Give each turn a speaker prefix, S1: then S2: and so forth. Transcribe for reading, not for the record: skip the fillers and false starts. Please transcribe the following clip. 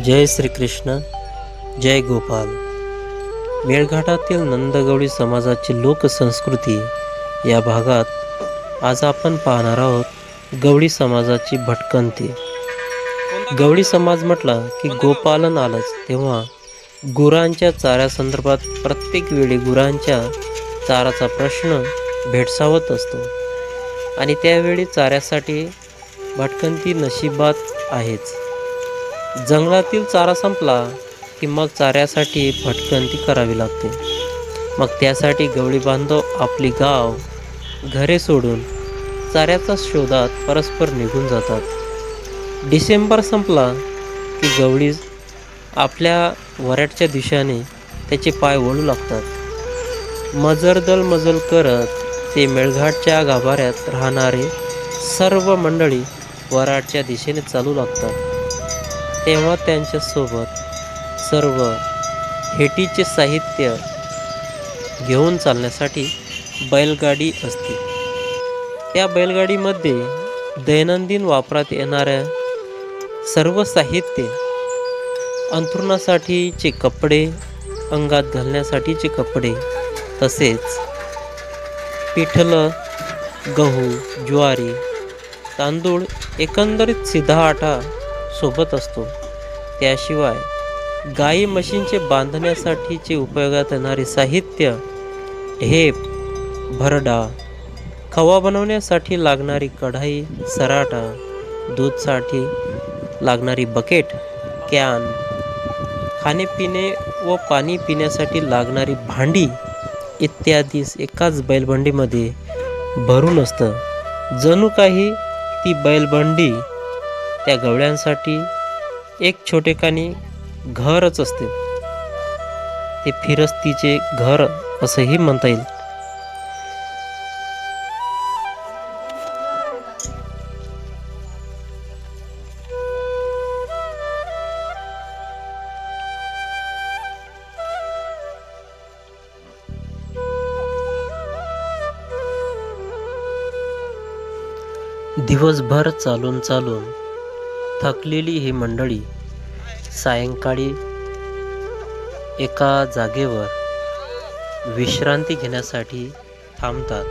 S1: जय श्रीकृष्ण, जय गोपाल. मेळघाटातील नंदगवळी समाजाची लोकसंस्कृती या भागात आज आपण पाहणार आहोत गवळी समाजाची भटकंती. गवळी समाज म्हटला की गोपालन आलंच, तेव्हा गुरांच्या चाऱ्यासंदर्भात प्रत्येक वेळी गुरांच्या चाराचा प्रश्न भेडसावत असतो आणि त्यावेळी चाऱ्यासाठी भटकंती नशिबात आहेच. जंगलातील चारा संपला की मग चाऱ्यासाठी भटकंती करावी लागते. मग त्यासाठी गवळी बांधव आपली गाव घरे सोडून चाऱ्याच्या शोधात परस्पर निघून जातात. डिसेंबर संपला की गवळी आपल्या वऱ्हाडच्या दिशेने त्याचे पाय वळू लागतात. मजल करत ते मेळघाटच्या गाभाऱ्यात राहणारे सर्व मंडळी वऱ्हाडच्या दिशेने चालू लागतात. तेव्हा त्यांच्यासोबत सर्व हेटीचे साहित्य घेऊन चालण्यासाठी बैलगाडी असते. त्या बैलगाडीमध्ये दैनंदिन वापरात येणाऱ्या सर्व साहित्य, अंथरुणासाठीचे कपडे, अंगात घालण्यासाठीचे कपडे, तसेच पिठलं, गहू, ज्वारी, तांदूळ, एकंदरीत सिधा आटा सोबत असतो. त्याशिवाय गाई म्हशींचे बांधण्यासाठीचे उपयोगात येणारे साहित्य, ढेप, भरडा, खवा बनवण्यासाठी लागणारी कढाई, सराटा, दूधसाठी लागणारी बकेट, कॅन, खाणेपिणे व पाणी पिण्यासाठी लागणारी भांडी इत्यादी एकाच बैलबंडीमध्ये भरून असतं. जणू काही ती बैलबंडी त्या गवळ्यांसाठी एक छोटेखानी घरच असते. ते फिरस्तीचे घर असंही म्हणता येईल. दिवसभर चालून थकलेली ही मंडळी सायंकाळी एका जागेवर विश्रांती घेण्यासाठी थांबतात.